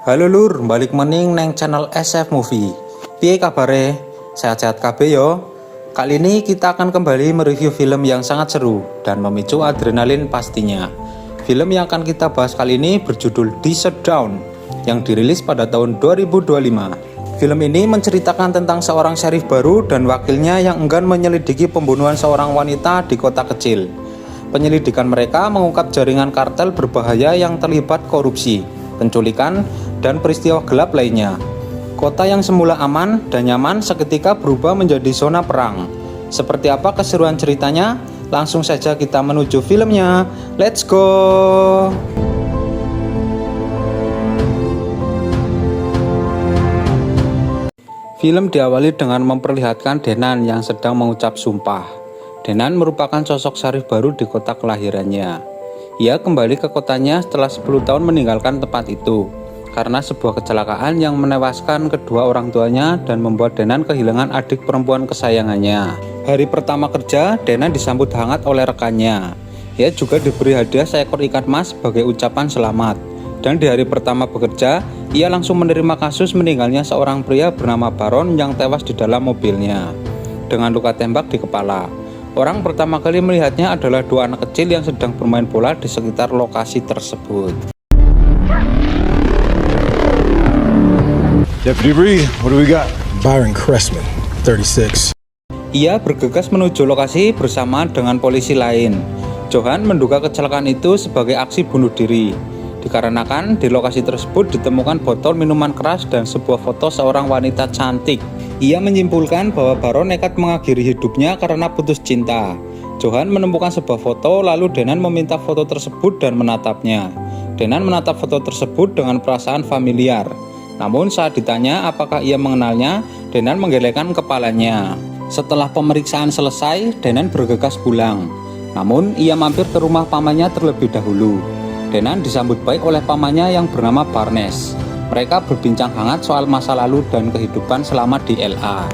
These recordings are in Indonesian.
Halo lur, balik mening neng channel SF Movie. Piye kabare? Sehat-sehat kabeh yo. Kali ini kita akan kembali mereview film yang sangat seru dan memicu adrenalin pastinya. Film yang akan kita bahas kali ini berjudul The Shutdown yang dirilis pada tahun 2025. Film ini menceritakan tentang seorang syarif baru dan wakilnya yang enggan menyelidiki pembunuhan seorang wanita di kota kecil. Penyelidikan mereka mengungkap jaringan kartel berbahaya yang terlibat korupsi, penculikan, dan peristiwa gelap lainnya. Kota yang semula aman dan nyaman seketika berubah menjadi zona perang. Seperti apa keseruan ceritanya? Langsung saja kita menuju filmnya. Let's go! Film diawali dengan memperlihatkan Denan yang sedang mengucap sumpah. Denan merupakan sosok syarif baru di kota kelahirannya. Ia kembali ke kotanya setelah 10 tahun meninggalkan tempat itu karena sebuah kecelakaan yang menewaskan kedua orang tuanya dan membuat Denan kehilangan adik perempuan kesayangannya. Hari pertama kerja, Denan disambut hangat oleh rekannya. Ia juga diberi hadiah seekor ikan mas sebagai ucapan selamat. Dan di hari pertama bekerja, ia langsung menerima kasus meninggalnya seorang pria bernama Baron yang tewas di dalam mobilnya dengan luka tembak di kepala. Orang pertama kali melihatnya adalah dua anak kecil yang sedang bermain bola di sekitar lokasi tersebut. Deputy Reed, what do we got? Byron Cressman, 36. Ia bergegas menuju lokasi bersama dengan polisi lain. Johan menduga kecelakaan itu sebagai aksi bunuh diri, dikarenakan di lokasi tersebut ditemukan botol minuman keras dan sebuah foto seorang wanita cantik. Ia menyimpulkan bahwa Baron nekat mengakhiri hidupnya karena putus cinta. Johan menemukan sebuah foto, lalu Denan meminta foto tersebut dan menatapnya. Denan menatap foto tersebut dengan perasaan familiar. Namun saat ditanya apakah ia mengenalnya, Denan menggelengkan kepalanya. Setelah pemeriksaan selesai, Denan bergegas pulang. Namun ia mampir ke rumah pamannya terlebih dahulu. Denan disambut baik oleh pamannya yang bernama Barnes. Mereka berbincang hangat soal masa lalu dan kehidupan selama di LA,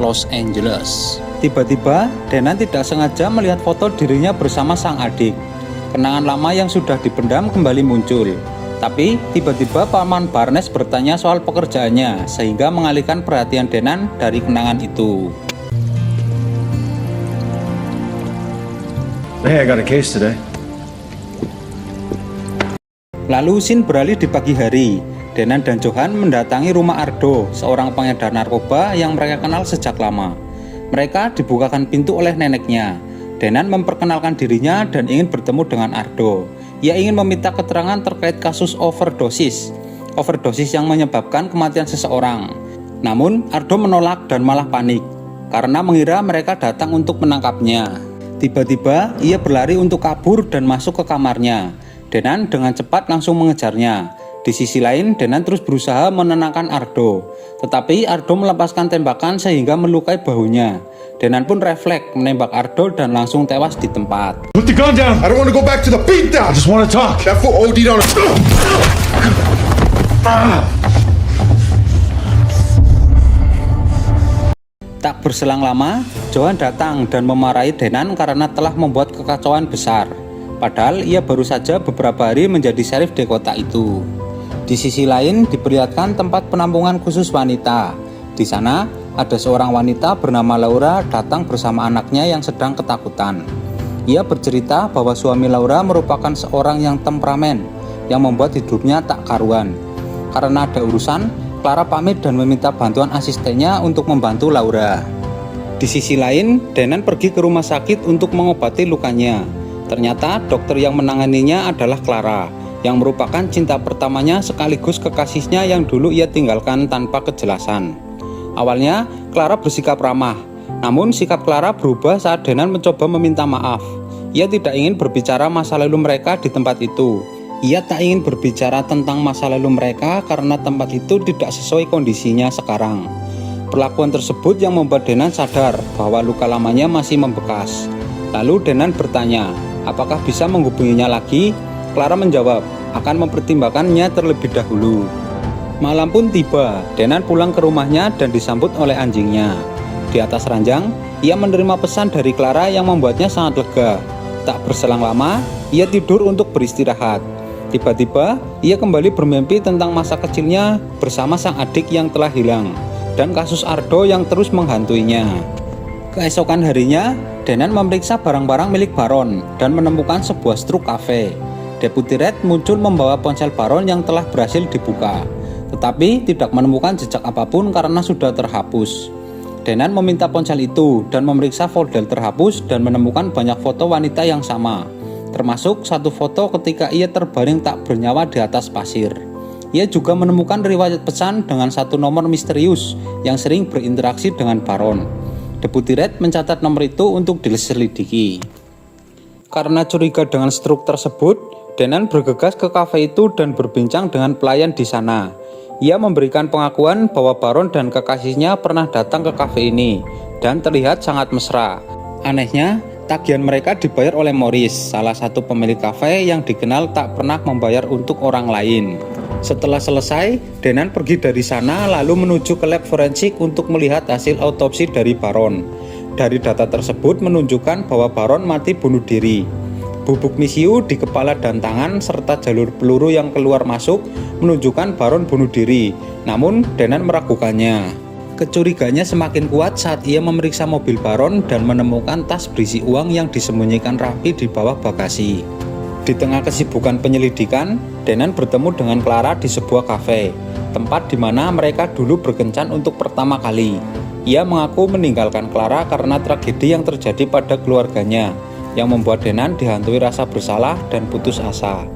Los Angeles. Tiba-tiba, Denan tidak sengaja melihat foto dirinya bersama sang adik. Kenangan lama yang sudah dipendam kembali muncul. Tapi tiba-tiba paman Barnes bertanya soal pekerjaannya sehingga mengalihkan perhatian Denan dari kenangan itu. Hey, I got a case today. Lalu scene beralih di pagi hari. Denan dan Johan mendatangi rumah Ardo, seorang pengedar narkoba yang mereka kenal sejak lama. Mereka dibukakan pintu oleh neneknya. Denan memperkenalkan dirinya dan ingin bertemu dengan Ardo. Ia ingin meminta keterangan terkait kasus overdosis yang menyebabkan kematian seseorang. Namun Ardo menolak dan malah panik karena mengira mereka datang untuk menangkapnya. Tiba-tiba ia berlari untuk kabur dan masuk ke kamarnya. Denan dengan cepat langsung mengejarnya. Di sisi lain, Denan terus berusaha menenangkan Ardo, tetapi Ardo melepaskan tembakan sehingga melukai bahunya. Denan pun refleks menembak Ardo dan langsung tewas di tempat. Put the gun down! I don't want to go back to the beatdown! I just want to talk! That fool OD'd on us! Tak berselang lama, Johan datang dan memarahi Denan karena telah membuat kekacauan besar. Padahal ia baru saja beberapa hari menjadi syarif di kota itu. Di sisi lain diperlihatkan tempat penampungan khusus wanita. Di sana ada seorang wanita bernama Laura datang bersama anaknya yang sedang ketakutan. Ia bercerita bahwa suami Laura merupakan seorang yang temperamen yang membuat hidupnya tak karuan. Karena ada urusan, Clara pamit dan meminta bantuan asistennya untuk membantu Laura. Di sisi lain, Denan pergi ke rumah sakit untuk mengobati lukanya. Ternyata dokter yang menanganinya adalah Clara, yang merupakan cinta pertamanya sekaligus kekasihnya yang dulu ia tinggalkan tanpa kejelasan. Awalnya, Clara bersikap ramah, namun sikap Clara berubah saat Denan mencoba meminta maaf. Ia tidak ingin berbicara masa lalu mereka di tempat itu. Ia tak ingin berbicara tentang masa lalu mereka karena tempat itu tidak sesuai kondisinya sekarang. Perlakuan tersebut yang membuat Denan sadar bahwa luka lamanya masih membekas. Lalu Denan bertanya, apakah bisa menghubunginya lagi? Clara menjawab, akan mempertimbangkannya terlebih dahulu. Malam pun tiba, Denan pulang ke rumahnya dan disambut oleh anjingnya. Di atas ranjang, ia menerima pesan dari Clara yang membuatnya sangat lega. Tak berselang lama, ia tidur untuk beristirahat. Tiba-tiba, ia kembali bermimpi tentang masa kecilnya bersama sang adik yang telah hilang dan kasus Ardo yang terus menghantuinya. Keesokan harinya, Denan memeriksa barang-barang milik Baron dan menemukan sebuah struk kafe. Deputi Red muncul membawa ponsel Baron yang telah berhasil dibuka, tetapi tidak menemukan jejak apapun karena sudah terhapus. Denan meminta ponsel itu dan memeriksa folder terhapus dan menemukan banyak foto wanita yang sama, termasuk satu foto ketika ia terbaring tak bernyawa di atas pasir. Ia juga menemukan riwayat pesan dengan satu nomor misterius yang sering berinteraksi dengan Baron. Deputi Red mencatat nomor itu untuk diselidiki. Karena curiga dengan struk tersebut, Denan bergegas ke kafe itu dan berbincang dengan pelayan di sana. Ia memberikan pengakuan bahwa Baron dan kekasihnya pernah datang ke kafe ini dan terlihat sangat mesra. Anehnya, tagihan mereka dibayar oleh Morris, salah satu pemilik kafe yang dikenal tak pernah membayar untuk orang lain. Setelah selesai, Denan pergi dari sana lalu menuju ke lab forensik untuk melihat hasil autopsi dari Baron. Dari data tersebut menunjukkan bahwa Baron mati bunuh diri. Bubuk misiu di kepala dan tangan serta jalur peluru yang keluar masuk menunjukkan Baron bunuh diri. Namun Denan meragukannya. Kecuriganya semakin kuat saat ia memeriksa mobil Baron dan menemukan tas berisi uang yang disembunyikan rapi di bawah bagasi. Di tengah kesibukan penyelidikan, Denan bertemu dengan Clara di sebuah kafe, tempat di mana mereka dulu berkencan untuk pertama kali. Ia mengaku meninggalkan Clara karena tragedi yang terjadi pada keluarganya, yang membuat Denan dihantui rasa bersalah dan putus asa.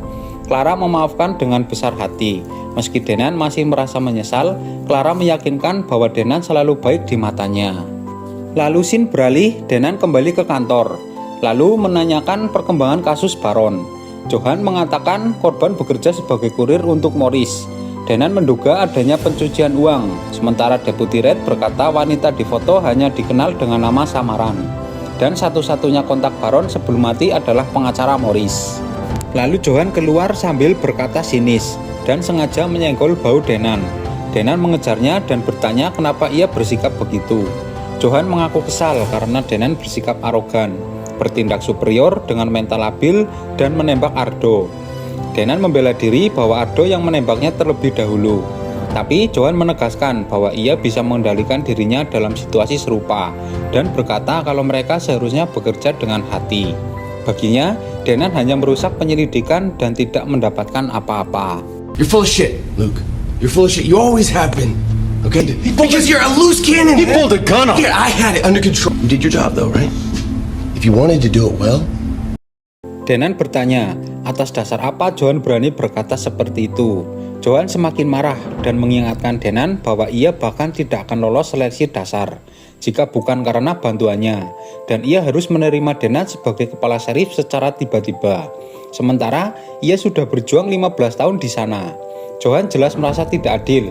Clara memaafkan dengan besar hati. Meski Denan masih merasa menyesal, Clara meyakinkan bahwa Denan selalu baik di matanya. Lalu scene beralih, Denan kembali ke kantor, lalu menanyakan perkembangan kasus Baron. Johan mengatakan korban bekerja sebagai kurir untuk Morris. Denan menduga adanya pencucian uang, sementara Deputi Red berkata wanita di foto hanya dikenal dengan nama samaran. Dan satu-satunya kontak Baron sebelum mati adalah pengacara Morris. Lalu Johan keluar sambil berkata sinis dan sengaja menyenggol bau Denan. Denan mengejarnya dan bertanya kenapa ia bersikap begitu. Johan mengaku kesal karena Denan bersikap arogan, bertindak superior dengan mental labil dan menembak Ardo. Denan membela diri bahwa Ardo yang menembaknya terlebih dahulu. Tapi Johan menegaskan bahwa ia bisa mengendalikan dirinya dalam situasi serupa dan berkata kalau mereka seharusnya bekerja dengan hati. Baginya, Denan hanya merusak penyelidikan dan tidak mendapatkan apa-apa. You're full of shit, Luke. You're full of shit. You always have been. Okay? Because you're a loose cannon. He pulled a gun on Here, I had it under control. You did your job though, right? If you wanted to do it well. Denan bertanya, atas dasar apa Johan berani berkata seperti itu? Johan semakin marah dan mengingatkan Denan bahwa ia bahkan tidak akan lolos seleksi dasar jika bukan karena bantuannya, dan ia harus menerima Denan sebagai kepala serif secara tiba-tiba. Sementara ia sudah berjuang 15 tahun di sana. Johan jelas merasa tidak adil.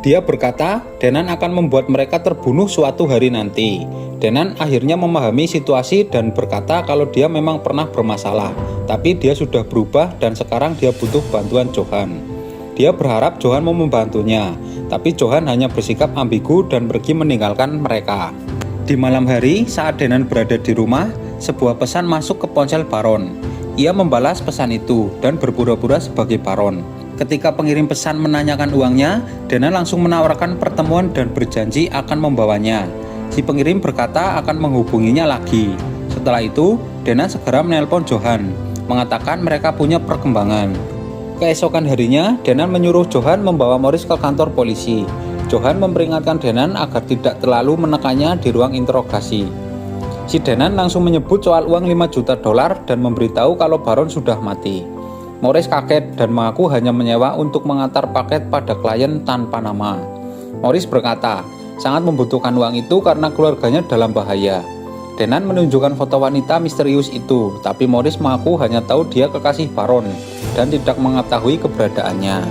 Dia berkata Denan akan membuat mereka terbunuh suatu hari nanti. Denan akhirnya memahami situasi dan berkata kalau dia memang pernah bermasalah, tapi dia sudah berubah dan sekarang dia butuh bantuan Johan. Dia berharap Johan mau membantunya, tapi Johan hanya bersikap ambigu dan pergi meninggalkan mereka. Di malam hari, saat Denan berada di rumah, sebuah pesan masuk ke ponsel Baron. Ia membalas pesan itu dan berpura-pura sebagai Baron. Ketika pengirim pesan menanyakan uangnya, Denan langsung menawarkan pertemuan dan berjanji akan membawanya. Si pengirim berkata akan menghubunginya lagi. Setelah itu, Denan segera menelpon Johan, mengatakan mereka punya perkembangan. Keesokan harinya, Denan menyuruh Johan membawa Morris ke kantor polisi. Johan memperingatkan Denan agar tidak terlalu menekannya di ruang interogasi. Si Denan langsung menyebut soal uang 5 juta dolar dan memberitahu kalau Baron sudah mati. Morris kaget dan mengaku hanya menyewa untuk mengantar paket pada klien tanpa nama. Morris berkata, sangat membutuhkan uang itu karena keluarganya dalam bahaya. Denan menunjukkan foto wanita misterius itu, tapi Morris mengaku hanya tahu dia kekasih Baron dan tidak mengetahui keberadaannya.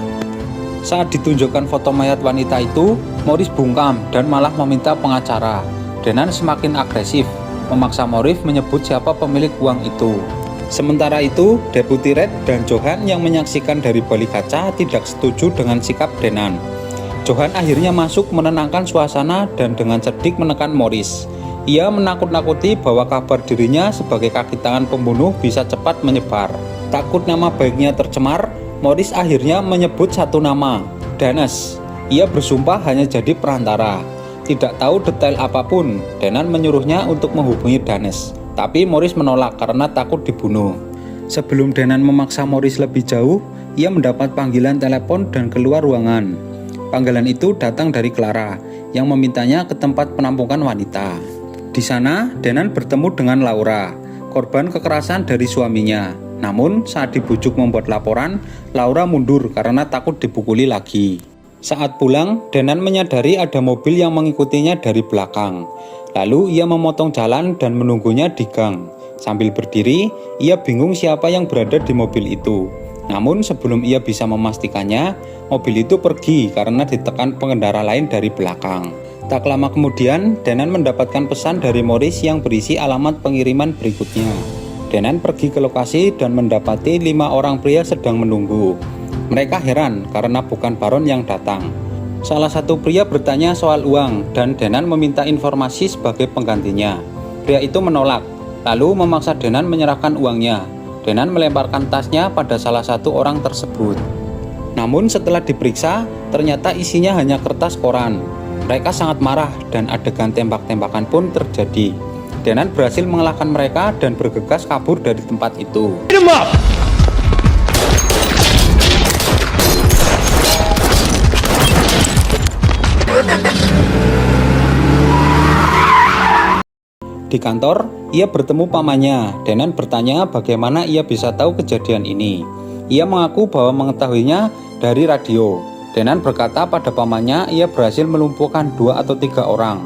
Saat ditunjukkan foto mayat wanita itu, Morris bungkam dan malah meminta pengacara. Denan semakin agresif, memaksa Morris menyebut siapa pemilik uang itu. Sementara itu, Deputi Red dan Johan yang menyaksikan dari balik kaca tidak setuju dengan sikap Denan. Johan akhirnya masuk menenangkan suasana dan dengan cerdik menekan Morris. Ia menakut-nakuti bahwa kabar dirinya sebagai kaki tangan pembunuh bisa cepat menyebar. Takut nama baiknya tercemar, Morris akhirnya menyebut satu nama, Dennis. Ia bersumpah hanya jadi perantara. Tidak tahu detail apapun, Denan menyuruhnya untuk menghubungi Dennis. Tapi Morris menolak karena takut dibunuh. Sebelum Denan memaksa Morris lebih jauh, ia mendapat panggilan telepon dan keluar ruangan. Panggilan itu datang dari Clara yang memintanya ke tempat penampungan wanita. Di sana, Denan bertemu dengan Laura, korban kekerasan dari suaminya. Namun, saat dibujuk membuat laporan, Laura mundur karena takut dipukuli lagi. Saat pulang, Denan menyadari ada mobil yang mengikutinya dari belakang. Lalu ia memotong jalan dan menunggunya di gang. Sambil berdiri, ia bingung siapa yang berada di mobil itu. Namun sebelum ia bisa memastikannya, mobil itu pergi karena ditekan pengendara lain dari belakang. Tak lama kemudian, Denan mendapatkan pesan dari Morris yang berisi alamat pengiriman berikutnya. Denan pergi ke lokasi dan mendapati 5 orang pria sedang menunggu. Mereka heran karena bukan Baron yang datang. Salah satu pria bertanya soal uang dan Denan meminta informasi sebagai penggantinya. Pria itu menolak, lalu memaksa Denan menyerahkan uangnya. Denan melemparkan tasnya pada salah satu orang tersebut. Namun setelah diperiksa, ternyata isinya hanya kertas koran. Mereka sangat marah dan adegan tembak-tembakan pun terjadi. Denan berhasil mengalahkan mereka dan bergegas kabur dari tempat itu. Di kantor, ia bertemu pamannya. Denan bertanya bagaimana ia bisa tahu kejadian ini. Ia mengaku bahwa mengetahuinya dari radio. Denan berkata pada pamannya ia berhasil melumpuhkan 2 atau 3 orang.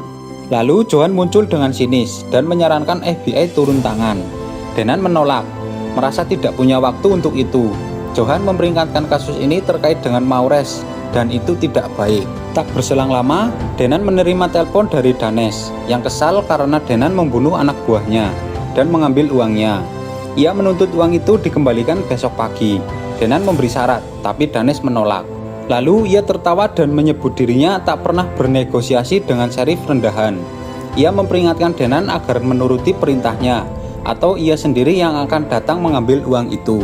Lalu Johan muncul dengan sinis dan menyarankan FBI turun tangan. Denan menolak, merasa tidak punya waktu untuk itu. Johan memperingatkan kasus ini terkait dengan Maures dan itu tidak baik. Tak berselang lama, Denan menerima telepon dari Danes yang kesal karena Denan membunuh anak buahnya dan mengambil uangnya. Ia menuntut uang itu dikembalikan besok pagi. Denan memberi syarat, tapi Danes menolak. Lalu ia tertawa dan menyebut dirinya tak pernah bernegosiasi dengan serif rendahan. Ia memperingatkan Denan agar menuruti perintahnya, atau ia sendiri yang akan datang mengambil uang itu.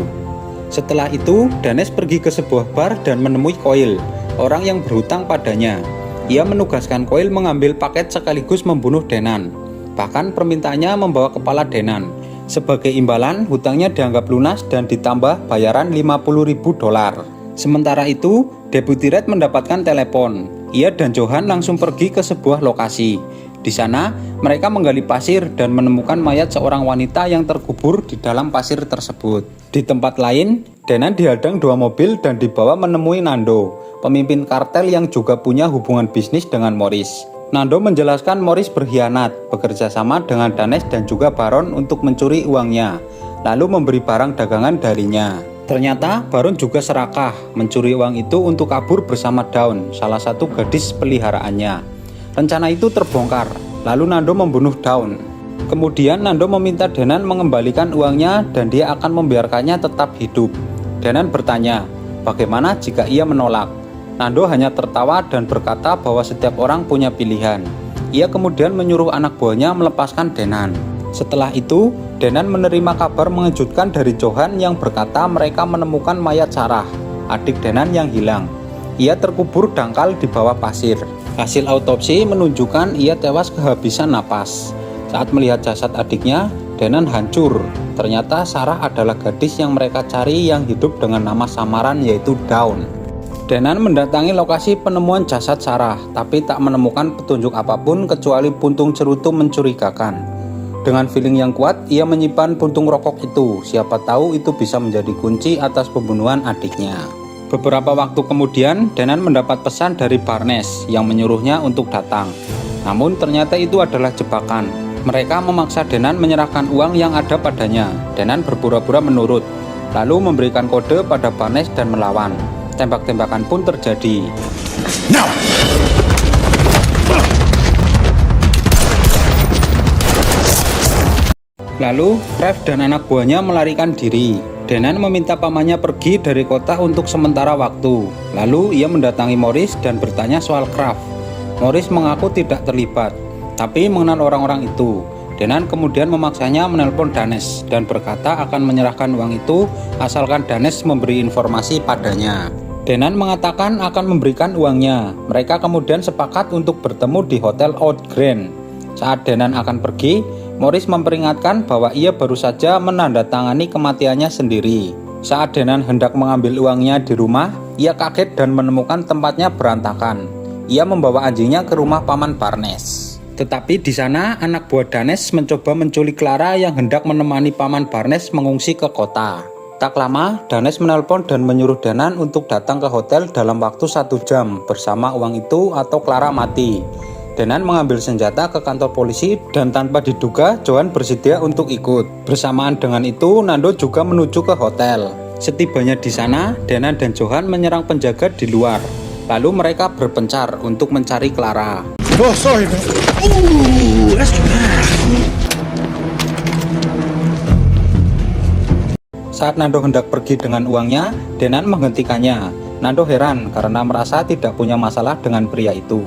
Setelah itu, Danes pergi ke sebuah bar dan menemui Coil, orang yang berhutang padanya. Ia menugaskan Coil mengambil paket sekaligus membunuh Denan. Bahkan permintaannya membawa kepala Denan. Sebagai imbalan, hutangnya dianggap lunas dan ditambah bayaran $50.000. Sementara itu, Deputy Red mendapatkan telepon. Ia dan Johan langsung pergi ke sebuah lokasi. Di sana, mereka menggali pasir dan menemukan mayat seorang wanita yang terkubur di dalam pasir tersebut. Di tempat lain, Denan dihadang 2 mobil dan dibawa menemui Nando, pemimpin kartel yang juga punya hubungan bisnis dengan Morris. Nando menjelaskan Morris berkhianat, bekerja sama dengan Danes dan juga Baron untuk mencuri uangnya, lalu memberi barang dagangan darinya. Ternyata Baron juga serakah, mencuri uang itu untuk kabur bersama Dawn, salah satu gadis peliharaannya. Rencana itu terbongkar, lalu Nando membunuh Dawn. Kemudian Nando meminta Denan mengembalikan uangnya dan dia akan membiarkannya tetap hidup. Denan bertanya, bagaimana jika ia menolak? Nando hanya tertawa dan berkata bahwa setiap orang punya pilihan. Ia kemudian menyuruh anak buahnya melepaskan Denan. Setelah itu, Denan menerima kabar mengejutkan dari Johan yang berkata mereka menemukan mayat Sarah, adik Denan yang hilang. Ia terkubur dangkal di bawah pasir. Hasil autopsi menunjukkan ia tewas kehabisan napas. Saat melihat jasad adiknya, Denan hancur. Ternyata Sarah adalah gadis yang mereka cari yang hidup dengan nama samaran yaitu Dawn. Denan mendatangi lokasi penemuan jasad Sarah, tapi tak menemukan petunjuk apapun kecuali puntung cerutu mencurigakan. Dengan feeling yang kuat, ia menyimpan puntung rokok itu. Siapa tahu itu bisa menjadi kunci atas pembunuhan adiknya. Beberapa waktu kemudian, Denan mendapat pesan dari Barnes yang menyuruhnya untuk datang. Namun ternyata itu adalah jebakan. Mereka memaksa Denan menyerahkan uang yang ada padanya. Denan berpura-pura menurut, lalu memberikan kode pada Barnes dan melawan. Tembak-tembakan pun terjadi. Now! Lalu, Rev dan anak buahnya melarikan diri. Denan meminta pamannya pergi dari kota untuk sementara waktu. Lalu ia mendatangi Morris dan bertanya soal Kraft. Morris mengaku tidak terlibat, tapi mengenal orang-orang itu. Denan kemudian memaksanya menelpon Danes dan berkata akan menyerahkan uang itu asalkan Danes memberi informasi padanya. Denan mengatakan akan memberikan uangnya. Mereka kemudian sepakat untuk bertemu di Hotel Oud Grand. Saat Denan akan pergi, Morris memperingatkan bahwa ia baru saja menandatangani kematiannya sendiri. Saat Denan hendak mengambil uangnya di rumah, ia kaget dan menemukan tempatnya berantakan. Ia membawa anjingnya ke rumah paman Barnes. Tetapi di sana anak buah Danes mencoba menculik Clara yang hendak menemani paman Barnes mengungsi ke kota. Tak lama, Danes menelpon dan menyuruh Denan untuk datang ke hotel dalam waktu 1 jam bersama uang itu atau Clara mati. Denan mengambil senjata ke kantor polisi dan tanpa diduga Joan bersedia untuk ikut. Bersamaan dengan itu, Nando juga menuju ke hotel. Setibanya di sana, Denan dan Johan menyerang penjaga di luar. Lalu mereka berpencar untuk mencari Clara. Oh, sorry, man. Ooh, that's bad. Saat Nando hendak pergi dengan uangnya, Denan menghentikannya. Nando heran karena merasa tidak punya masalah dengan pria itu.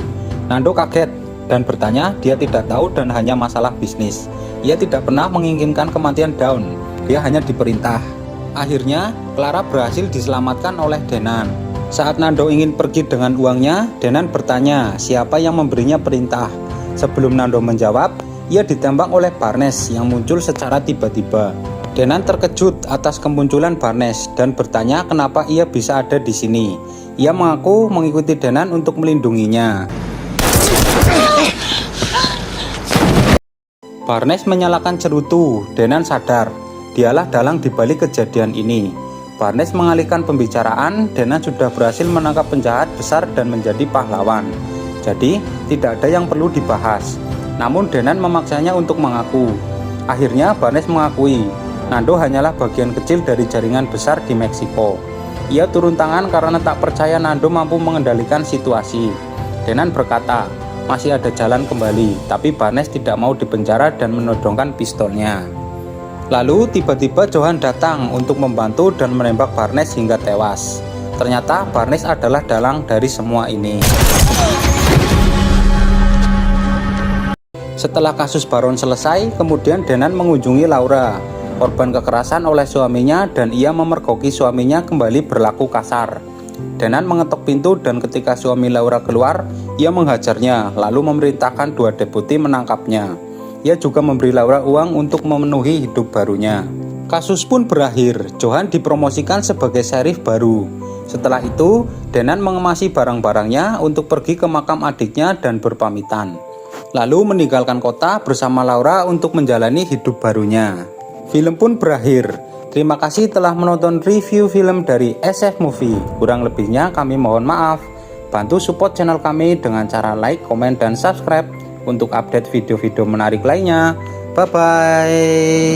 Nando kaget dan bertanya dia tidak tahu dan hanya masalah bisnis. Ia tidak pernah menginginkan kematian Dawn, dia hanya diperintah. Akhirnya, Clara berhasil diselamatkan oleh Denan. Saat Nando ingin pergi dengan uangnya, Denan bertanya siapa yang memberinya perintah. Sebelum Nando menjawab, ia ditembak oleh Barnes yang muncul secara tiba-tiba. Denan terkejut atas kemunculan Barnes dan bertanya kenapa ia bisa ada di sini. Ia mengaku mengikuti Denan untuk melindunginya. Barnes menyalakan cerutu. Denan sadar, dialah dalang dibalik kejadian ini. Barnes mengalihkan pembicaraan. Denan sudah berhasil menangkap penjahat besar dan menjadi pahlawan. Jadi, tidak ada yang perlu dibahas. Namun Denan memaksanya untuk mengaku. Akhirnya Barnes mengakui, Nando hanyalah bagian kecil dari jaringan besar di Meksiko. Ia turun tangan karena tak percaya Nando mampu mengendalikan situasi. Denan berkata, masih ada jalan kembali, tapi Barnes tidak mau dipenjara dan menodongkan pistolnya. Lalu tiba-tiba Johan datang untuk membantu dan menembak Barnes hingga tewas. Ternyata Barnes adalah dalang dari semua ini. Setelah kasus Baron selesai, kemudian Denan mengunjungi Laura, korban kekerasan oleh suaminya, dan ia memergoki suaminya kembali berlaku kasar. Denan mengetok pintu dan ketika suami Laura keluar, ia menghajarnya, lalu memerintahkan 2 deputi menangkapnya. Ia juga memberi Laura uang untuk memenuhi hidup barunya. Kasus pun berakhir, Johan dipromosikan sebagai sheriff baru. Setelah itu, Denan mengemasi barang-barangnya untuk pergi ke makam adiknya dan berpamitan. Lalu meninggalkan kota bersama Laura untuk menjalani hidup barunya. Film pun berakhir. Terima kasih telah menonton review film dari SF Movie. Kurang lebihnya kami mohon maaf. Bantu support channel kami dengan cara like, komen, dan subscribe untuk update video-video menarik lainnya. Bye-bye.